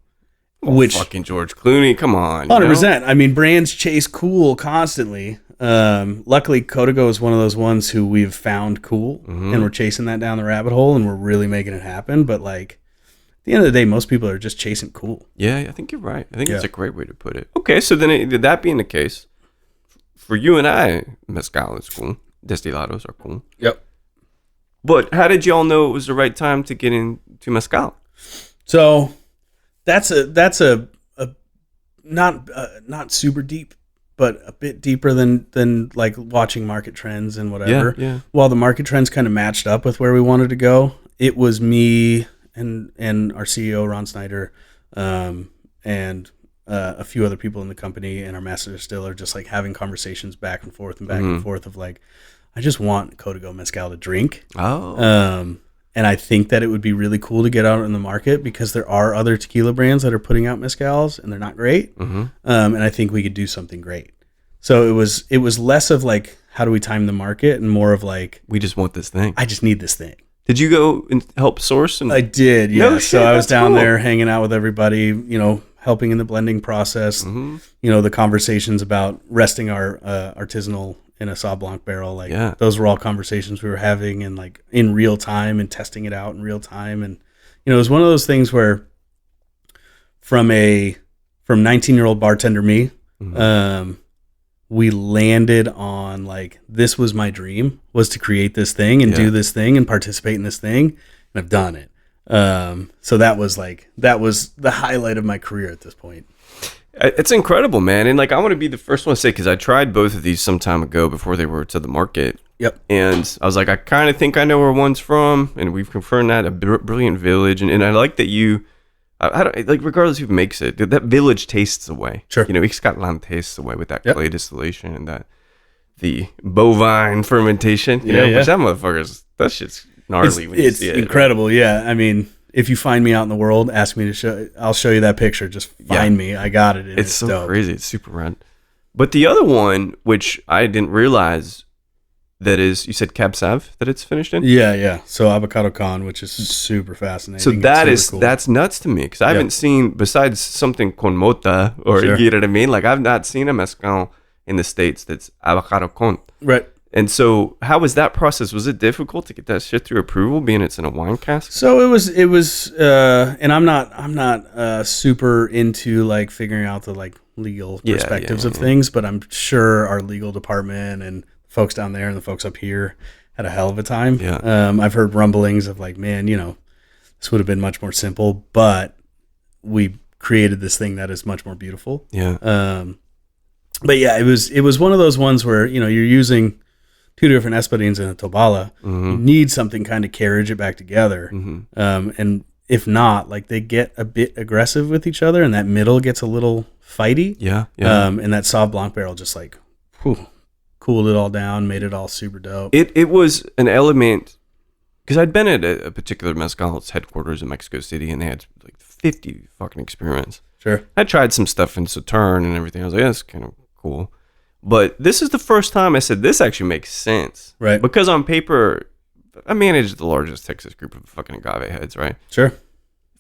Which fucking George Clooney, come on. 100%. I mean, brands chase cool constantly. Luckily, Codigo is one of those ones who we've found cool, and we're chasing that down the rabbit hole, and we're really making it happen. But like, at the end of the day, most people are just chasing cool. Yeah, I think you're right. I think it's a great way to put it. Okay, so then that being the case, for you and I, mezcal is cool. Destilados are cool. Yep. But how did y'all know it was the right time to get into mezcal? So that's a not super deep, but a bit deeper than like watching market trends and whatever. Yeah. While the market trends kind of matched up with where we wanted to go, it was me and our CEO Ron Snyder, and a few other people in the company and our master distiller just like having conversations back and forth of like, I just want Codigo Mezcal to drink. Oh. And I think that it would be really cool to get out in the market because there are other tequila brands that are putting out mezcals and they're not great. And I think we could do something great. So it was less of like, how do we time the market, and more of like, we just want this thing. I just need this thing. Did you go and help source? I did, yeah. No so shit, I was that's down cool. there hanging out with everybody, helping in the blending process, the conversations about resting our artisanal in a Sauv Blanc barrel. Like, those were all conversations we were having, and like in real time, and testing it out in real time. And, it was one of those things where from 19-year-old bartender me, we landed on like, this was my dream, was to create this thing and do this thing and participate in this thing. And I've done it. So that was the highlight of my career at this point. It's incredible, man. And like, I want to be the first one to say, because I tried both of these some time ago before they were to the market. Yep. And I was like, I kind of think I know where one's from. And we've confirmed that, a brilliant village. And I like that I don't, like, regardless of who makes it, that village tastes away. Sure. Scotland tastes away with that clay distillation and the bovine fermentation. Which that motherfucker's, that shit's gnarly when you see it. It's incredible, yeah. I mean, if you find me out in the world, ask me to show. I'll show you that picture. Just find me. I got it. It's so dope. crazy. It's super rad. But the other one, which I didn't realize, that is, you said Cab Sav that it's finished in? Yeah. So Avocado Con, which is super fascinating. So cool. That's nuts to me, because I haven't seen, besides something con mota, or you know what I mean? Like, I've not seen a mezcal in the States that's Avocado Con. Right. And so, how was that process? Was it difficult to get that shit through approval, being it's in a wine cask? So it was, and I'm not super into like figuring out the like legal perspectives of things, but I'm sure our legal department and folks down there and the folks up here had a hell of a time. Yeah. I've heard rumblings of like, man, this would have been much more simple, but we created this thing that is much more beautiful. Yeah. But yeah, it was one of those ones where, you're using 2 different espadines and a tobala. You need something kind of carriage it back together. And if not, like they get a bit aggressive with each other and that middle gets a little fighty. Yeah. Yeah. And that Sauv Blanc barrel just like, cooled it all down, made it all super dope. It was an element, because I'd been at a particular mezcal's headquarters in Mexico City and they had like 50 fucking experiments. Sure. I tried some stuff in Sauterne and everything. I was like, that's kind of cool. But this is the first time I said, this actually makes sense. Right. Because on paper, I managed the largest Texas group of fucking agave heads, right? Sure.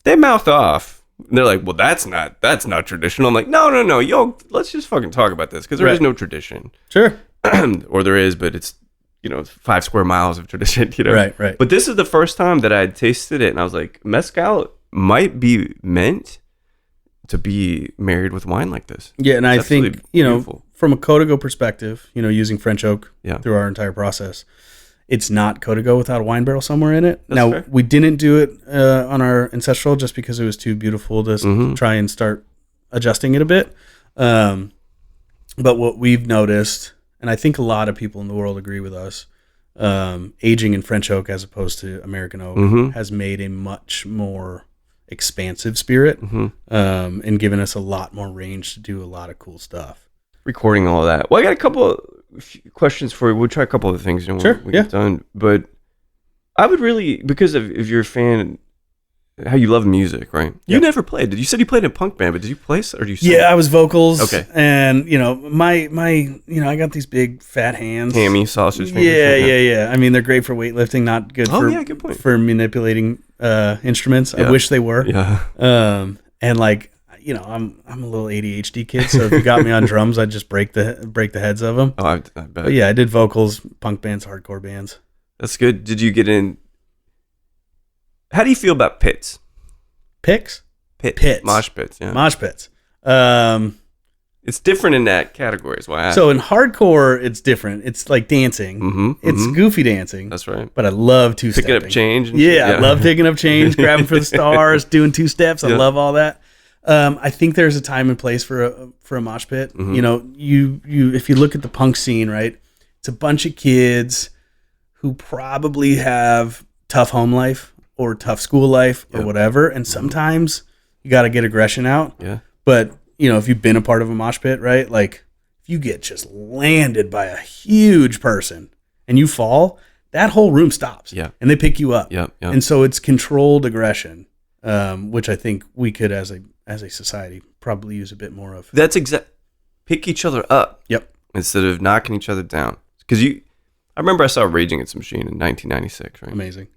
They mouth off. And they're like, well, that's not traditional. I'm like, no. Yo, let's just fucking talk about this. Because there is no tradition. Sure. Or there is, but it's, 5 square miles of tradition, Right. But this is the first time that I had tasted it. And I was like, mezcal might be meant to be married with wine like this. Yeah, and I think, beautiful. From a Codigo perspective, using French oak Yeah. through our entire process, it's not Codigo without a wine barrel somewhere in it. That's now, fair. we didn't do it on our Ancestral just because it was too beautiful to try and start adjusting it a bit. But what we've noticed, and I think a lot of people in the world agree with us, aging in French oak as opposed to American oak has made a much more expansive spirit and given us a lot more range to do a lot of cool stuff. Recording all of that. Well, I got a couple questions for you. We'll try a couple of things when Sure, we get done. But I would really, because if you're a fan, how you love music, right? You never played. You said you played in a punk band, but did you play or do you sing? Yeah, I was vocals. Okay. And, my I got these big fat hands. Hammy, sausage fingers. Yeah. I mean, they're great for weightlifting, not good good point. for manipulating instruments. Yeah. I wish they were. Yeah. And like, I'm a little ADHD kid, so if you got me on drums, I'd just break the heads of them. Oh, I bet. But yeah, I did vocals, punk bands, hardcore bands. That's good. Did you get in? How do you feel about pits? Pits. Mosh pits, yeah. Mosh pits. It's different in that category, is why I asked. So in hardcore, it's different. It's like dancing. It's goofy dancing. That's right. But I love two-stepping. Picking up change. And Yeah, I love picking up change, grabbing for the stars, doing 2 steps. I love all that. I think there's a time and place for a mosh pit. You if you look at the punk scene, right? It's a bunch of kids who probably have tough home life or tough school life or whatever, and sometimes you got to get aggression out. Yeah. But if you've been a part of a mosh pit, right? Like if you get just landed by a huge person and you fall, that whole room stops. Yeah. And they pick you up. Yeah. And so it's controlled aggression, which I think we could, as a society, probably use a bit more of. That's pick each other up. Yep. Instead of knocking each other down. Because I remember I saw Rage Against the Machine in 1996, right? Amazing.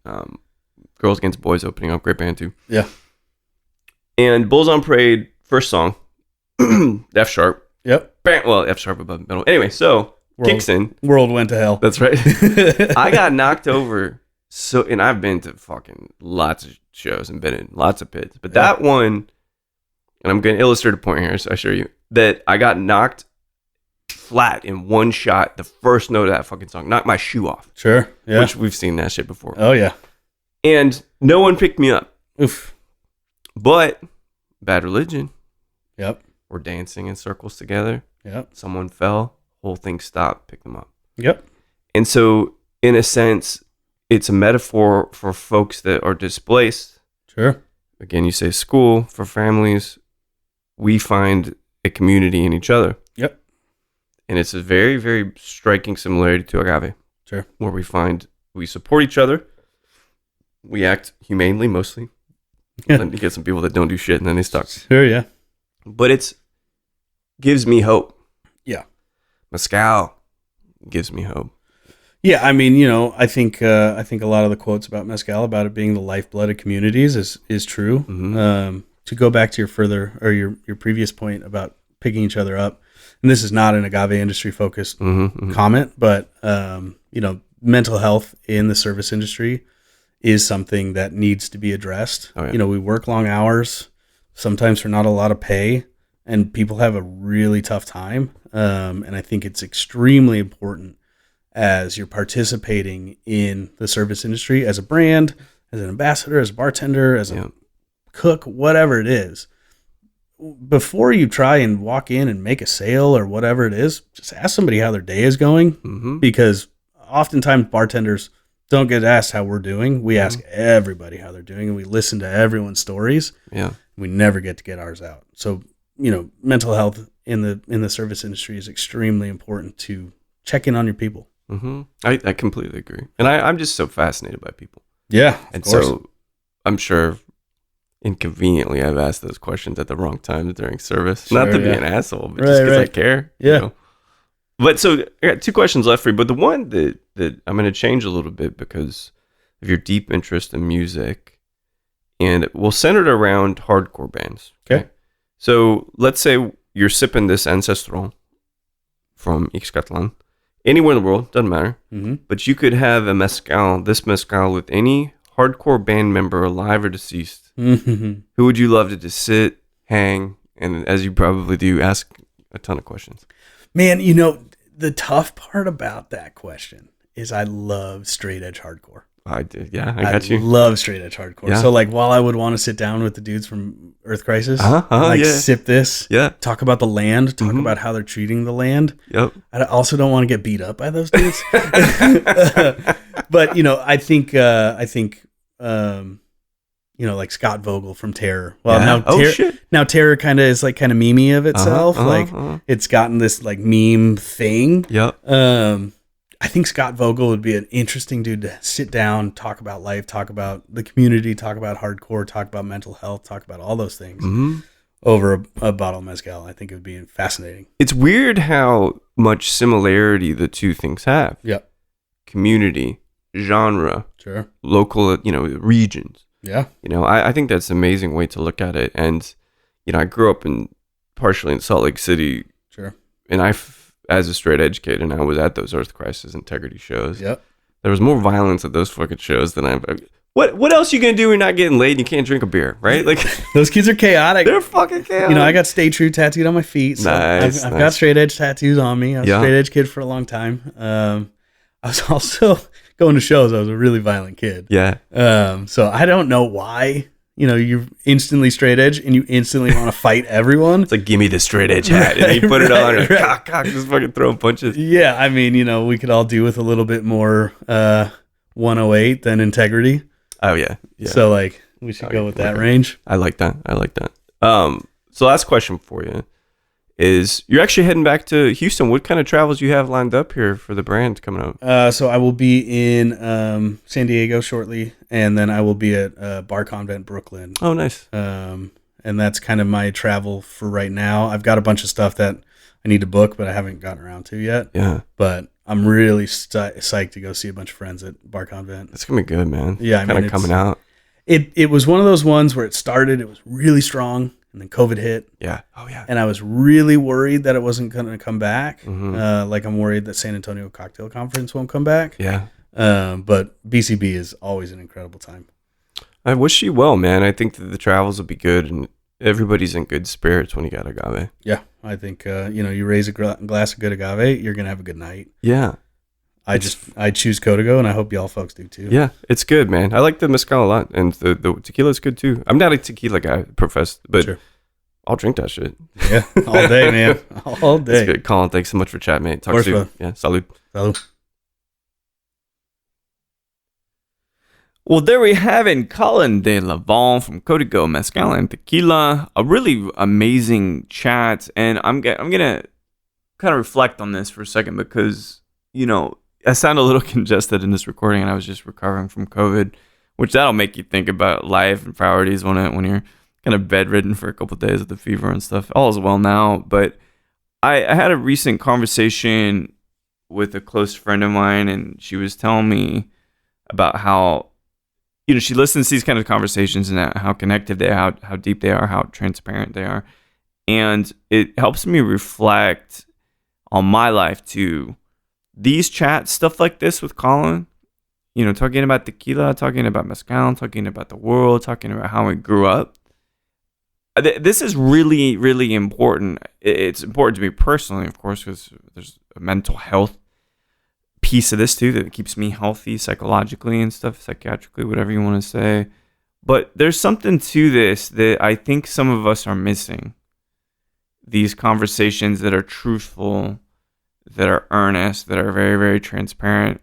Girls Against Boys opening up, great band too. Yeah. And Bulls on Parade, first song, F sharp. Yep. Bam, well, F sharp above middle. Anyway, so kicks in. World went to hell. That's right. I got knocked over. So, and I've been to fucking lots of shows and been in lots of pits, but that one, and I'm going to illustrate a point here, so I assure you that I got knocked flat in one shot. The first note of that fucking song knocked my shoe off. Sure. Yeah. Which we've seen that shit before. Oh yeah. And no one picked me up. Oof. But Bad Religion. Yep. We're dancing in circles together. Yep. Someone fell. Whole thing stopped. Pick them up. Yep. And so, in a sense, it's a metaphor for folks that are displaced. Sure. Again, you say school, for families. We find a community in each other. Yep. And it's a very, very striking similarity to agave. Sure. Where we support each other. We act humanely, mostly. Then you get some people that don't do shit and then they stuck. Sure, yeah. But gives me hope. Yeah. Mezcal gives me hope. Yeah, I mean, I think a lot of the quotes about mezcal, about it being the lifeblood of communities, is true. Mm-hmm. To go back to your previous point about picking each other up, and this is not an agave industry focused comment, but mental health in the service industry is something that needs to be addressed. Oh, yeah. We work long hours, sometimes for not a lot of pay, and people have a really tough time. And I think it's extremely important as you're participating in the service industry as a brand, as an ambassador, as a bartender, as a cook, whatever it is. Before you try and walk in and make a sale or whatever it is, just ask somebody how their day is going, because oftentimes bartenders don't get asked how we're doing. We ask everybody how they're doing, and we listen to everyone's stories. Yeah, we never get to get ours out. So, mental health in the service industry is extremely important to check in on your people. I completely agree, and I'm just so fascinated by people. Yeah, and so I'm sure inconveniently I've asked those questions at the wrong time during service. Sure, not to be an asshole, but just because I care. Yeah. But so I got 2 questions left for you. But the one that I'm going to change a little bit because of your deep interest in music, and we'll center it around hardcore bands. Okay. So let's say you're sipping this Ancestral from Ixcatlan, anywhere in the world, doesn't matter. But you could have this mezcal with any hardcore band member, alive or deceased. Who would you love to just sit, hang, and as you probably do, ask a ton of questions? Man, the tough part about that question is I love straight edge hardcore. I did, yeah, I got you. I love straight edge hardcore. Yeah. So like, while I would want to sit down with the dudes from Earth Crisis, sip this, talk about the land, talk about how they're treating the land. Yep. I also don't want to get beat up by those dudes. But I think like Scott Vogel from Terror. Well, now Terror kind of is like kind of memey of itself. It's gotten this like meme thing. Yep. I think Scott Vogel would be an interesting dude to sit down, talk about life, talk about the community, talk about hardcore, talk about mental health, talk about all those things over a bottle of mezcal. I think it would be fascinating. It's weird how much similarity the two things have. Yep. Community, genre, sure, local, regions. Yeah. I think that's an amazing way to look at it. And, I grew up partially in Salt Lake City. Sure. And as a straight edge kid, and I was at those Earth Crisis Integrity shows. Yep. There was more violence at those fucking shows than I've... What else you gonna do when you're not getting laid and you can't drink a beer, right? Like those kids are chaotic. They're fucking chaotic. I got Stay True tattooed on my feet. So nice. I've got straight edge tattoos on me. I was a straight edge kid for a long time. I was also going to shows. I was a really violent kid. Yeah. So I don't know why, you're instantly straight edge and you instantly want to fight everyone. It's like, give me the straight edge hat. And you put it on and cock, just fucking throwing punches. Yeah. I mean, we could all do with a little bit more 108 than integrity. Oh, yeah. So like we should go with that range. I like that. So last question for you is, you're actually heading back to Houston. What kind of travels you have lined up here for the brand coming up? So I will be in San Diego shortly, and then I will be at Bar Convent Brooklyn. Oh, nice. And that's kind of my travel for right now. I've got a bunch of stuff that I need to book, but I haven't gotten around to yet. Yeah. But I'm really psyched to go see a bunch of friends at Bar Convent. It's going to be good, man. Yeah, kind of coming out. It was one of those ones where it started, it was really strong, and then COVID hit. Yeah. Oh, yeah. And I was really worried that it wasn't going to come back. Like I'm worried that San Antonio Cocktail Conference won't come back. Yeah. But BCB is always an incredible time. I wish you well, man. I think that the travels will be good, and everybody's in good spirits when you got agave. Yeah. I think, you raise a glass of good agave, you're going to have a good night. Yeah. I choose Codigo, and I hope y'all folks do too. Yeah, it's good, man. I like the mezcal a lot, and the tequila is good too. I'm not a tequila guy, professed, but sure. I'll drink that shit. Yeah, all day, man. All day. That's good. Colin, thanks so much for chatting, mate. Talk to you. Yeah, salud. Salud. Well, there we have it. Collin De Laval from Codigo Mezcal and Tequila. A really amazing chat, and I'm gonna kind of reflect on this for a second because I sound a little congested in this recording, and I was just recovering from COVID, which that'll make you think about life and priorities when you're kind of bedridden for a couple of days with the fever and stuff. All is well now, but I had a recent conversation with a close friend of mine, and she was telling me about how she listens to these kind of conversations and how connected they are, how deep they are, how transparent they are, and it helps me reflect on my life too. These chats, stuff like this with Collin, talking about tequila, talking about mezcal, talking about the world, talking about how we grew up. This is really, really important. It's important to me personally, of course, because there's a mental health piece of this too that keeps me healthy psychologically and stuff, psychiatrically, whatever you want to say. But there's something to this that I think some of us are missing. These conversations that are truthful, that are earnest, that are very, very transparent.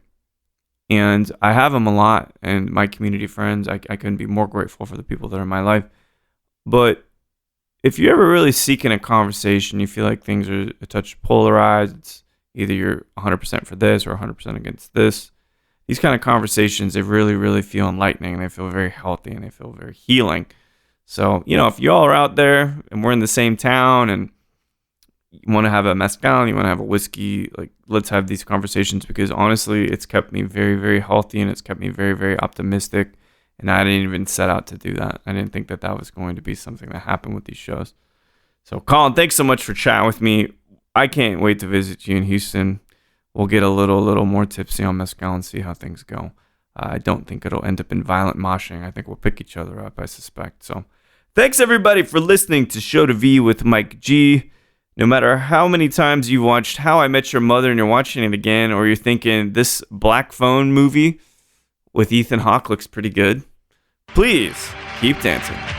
And I have them a lot. And my community friends, I couldn't be more grateful for the people that are in my life. But if you're ever really seeking a conversation, you feel like things are a touch polarized, it's either you're 100% for this or 100% against this. These kind of conversations, they really, really feel enlightening. They feel very healthy and they feel very healing. So, if you all are out there and we're in the same town and you want to have a mezcal and you want to have a whiskey, like, let's have these conversations, because honestly, it's kept me very, very healthy and it's kept me very, very optimistic. And I didn't even set out to do that. I didn't think that that was going to be something that happened with these shows. So, Collin, thanks so much for chatting with me. I can't wait to visit you in Houston. We'll get a little more tipsy on mezcal and see how things go. I don't think it'll end up in violent moshing. I think we'll pick each other up, I suspect. So, thanks everybody for listening to Show to V with Mike G. No matter how many times you've watched How I Met Your Mother and you're watching it again, or you're thinking this Black Phone movie with Ethan Hawke looks pretty good, please keep dancing.